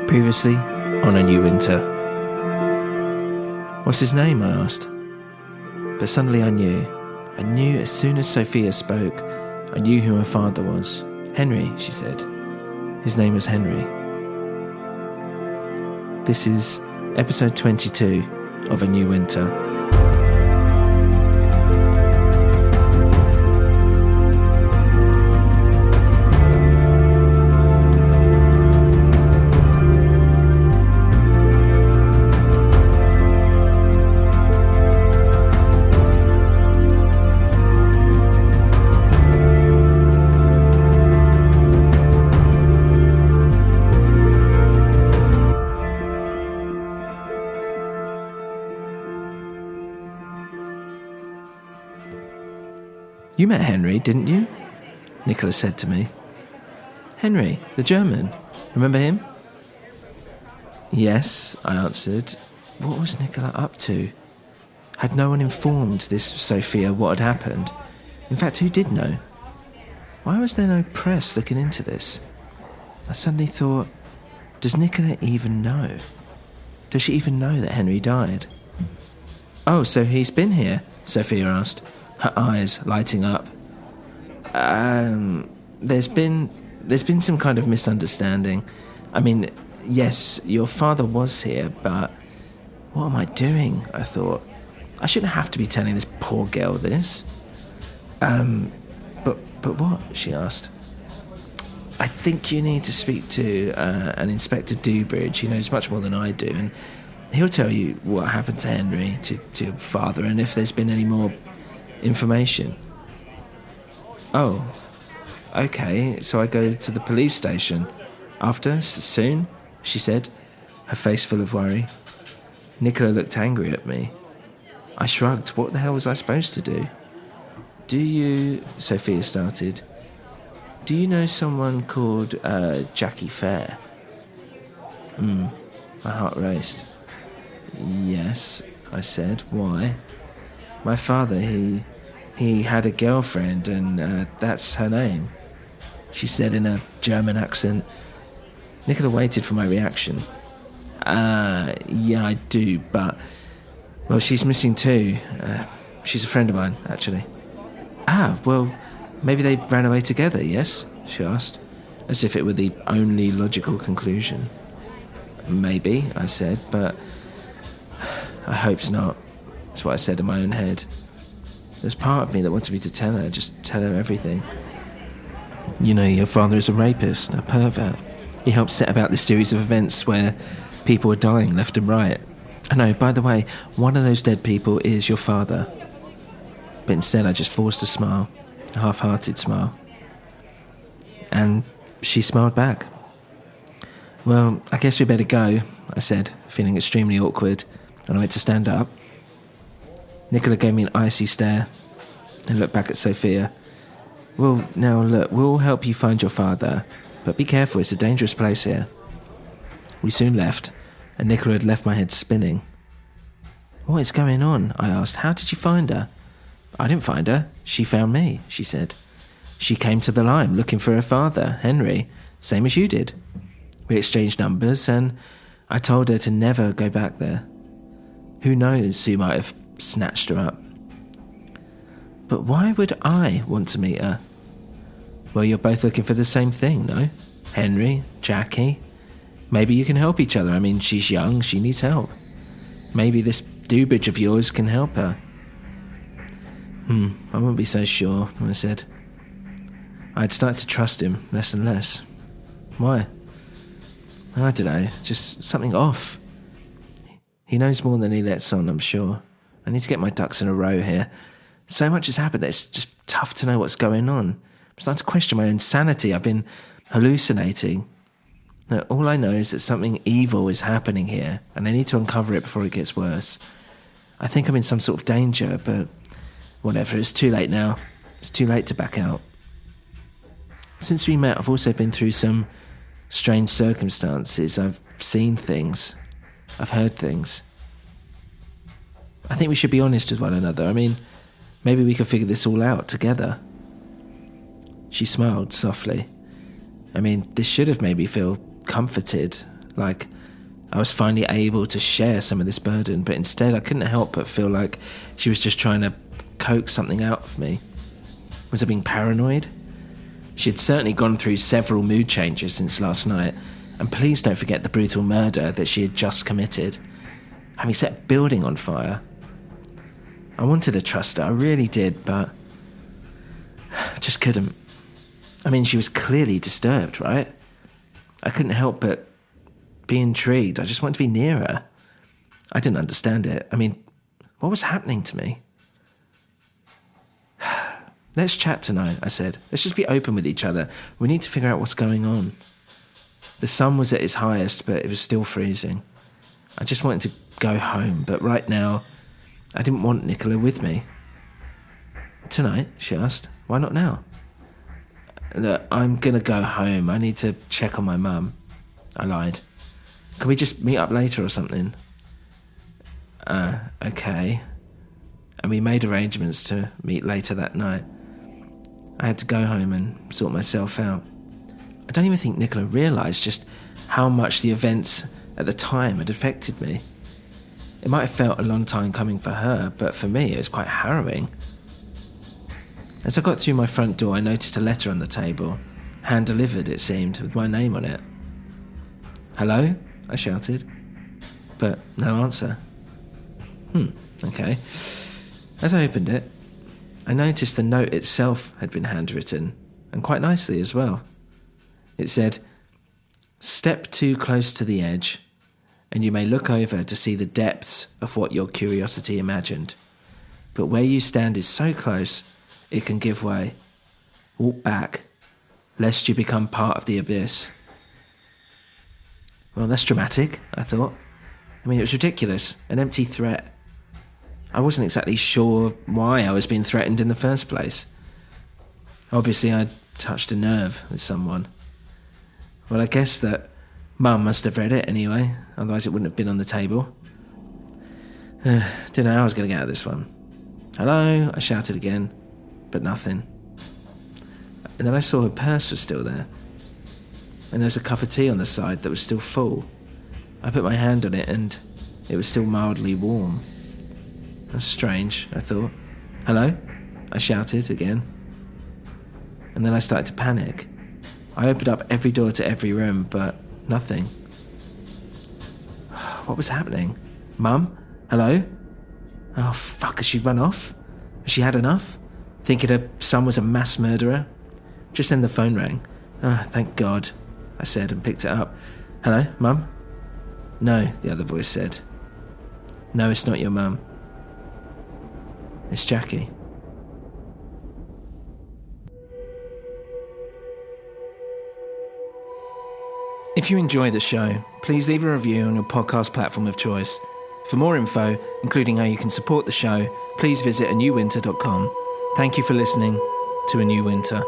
Previously on A New Winter. What's his name? I asked. But suddenly I knew. I knew as soon as Sophia spoke. I knew who her father was. Henry, she said. His name was Henry. This is episode 22 of A New Winter. You met Henry, didn't you? Nicholas said to me. Henry, the German. Remember him? Yes, I answered. What was Nicola up to? Had no one informed this Sophia what had happened? In fact, who did know? Why was there no press looking into this? I suddenly thought, does Nicola even know? Does she even know that Henry died? Oh, so he's been here? Sophia asked, her eyes lighting up. There's been some kind of misunderstanding. I mean, yes, your father was here, but what am I doing? I thought. I shouldn't have to be telling this poor girl this. But what? She asked. I think you need to speak to an Inspector Dewbridge. He knows much more than I do, and he'll tell you what happened to Henry, to your father, and if there's been any more information. Oh, okay, so I go to the police station. After? Soon? She said, her face full of worry. Nicola looked angry at me. I shrugged. What the hell was I supposed to do? Do you... Sophia started. Do you know someone called Jackie Fair? My heart raced. Yes, I said. Why? My father, he had a girlfriend, and that's her name, she said in a German accent. Nicola waited for my reaction. Yeah, I do, but... Well, she's missing too. She's a friend of mine, actually. Well, maybe they ran away together, yes? She asked, as if it were the only logical conclusion. Maybe, I said, but... I hope not. That's what I said in my own head. There's part of me that wanted me to tell her, just tell her everything. You know, your father is a rapist, a pervert. He helped set about this series of events where people are dying left and right. I know, by the way, one of those dead people is your father. But instead I just forced a smile, a half-hearted smile. And she smiled back. Well, I guess we better go, I said, feeling extremely awkward, and I went to stand up. Nicola gave me an icy stare and looked back at Sophia. Well, now look, we'll help you find your father, but be careful, it's a dangerous place here. We soon left, and Nicola had left my head spinning. What is going on? I asked. How did you find her? I didn't find her. She found me, she said. She came to the Lime looking for her father, Henry, same as you did. We exchanged numbers, and I told her to never go back there. Who knows who might have snatched her up. But why would I want to meet her? Well, you're both looking for the same thing, no? Henry, Jackie. Maybe you can help each other. I mean, she's young, she needs help. Maybe this Dewbridge of yours can help her. I wouldn't be so sure, I said. I'd start to trust him less and less. Why? I don't know, just something off. He knows more than he lets on, I'm sure. I need to get my ducks in a row here. So much has happened that it's just tough to know what's going on. I'm starting to question my own sanity. I've been hallucinating. No, all I know is that something evil is happening here, and I need to uncover it before it gets worse. I think I'm in some sort of danger, but whatever, it's too late now. It's too late to back out. Since we met, I've also been through some strange circumstances. I've seen things. I've heard things. I think we should be honest with one another. I mean, maybe we could figure this all out together. She smiled softly. I mean, this should have made me feel comforted, like I was finally able to share some of this burden, but instead I couldn't help but feel like she was just trying to coax something out of me. Was I being paranoid? She had certainly gone through several mood changes since last night, and please don't forget the brutal murder that she had just committed, having set a building on fire. I wanted to trust her, I really did, but I just couldn't. I mean, she was clearly disturbed, right? I couldn't help but be intrigued. I just wanted to be near her. I didn't understand it. I mean, what was happening to me? Let's chat tonight, I said. Let's just be open with each other. We need to figure out what's going on. The sun was at its highest, but it was still freezing. I just wanted to go home, but right now, I didn't want Nicola with me. Tonight, she asked. Why not now? Look, I'm going to go home. I need to check on my mum. I lied. Can we just meet up later or something? Okay. And we made arrangements to meet later that night. I had to go home and sort myself out. I don't even think Nicola realised just how much the events at the time had affected me. It might have felt a long time coming for her, but for me it was quite harrowing. As I got through my front door, I noticed a letter on the table, hand-delivered it seemed, with my name on it. Hello? I shouted, but no answer. Okay. As I opened it, I noticed the note itself had been handwritten, and quite nicely as well. It said, "Step too close to the edge, and you may look over to see the depths of what your curiosity imagined. But where you stand is so close, it can give way. Walk back, lest you become part of the abyss." Well, that's dramatic, I thought. I mean, it was ridiculous, an empty threat. I wasn't exactly sure why I was being threatened in the first place. Obviously, I'd touched a nerve with someone. Well, I guess that Mum must have read it anyway, otherwise it wouldn't have been on the table. Didn't know how I was going to get out of this one. Hello, I shouted again, but nothing. And then I saw her purse was still there. And there was a cup of tea on the side that was still full. I put my hand on it and it was still mildly warm. That's strange, I thought. Hello? I shouted again. And then I started to panic. I opened up every door to every room, but nothing. What was happening? Mum? Hello? Oh, fuck, has she run off? Has she had enough? Thinking her son was a mass murderer? Just then the phone rang. Thank God, I said and picked it up. Hello, Mum? No, the other voice said. No, it's not your mum. It's Jackie. If you enjoy the show, please leave a review on your podcast platform of choice. For more info, including how you can support the show, please visit anewwinter.com. Thank you for listening to A New Winter.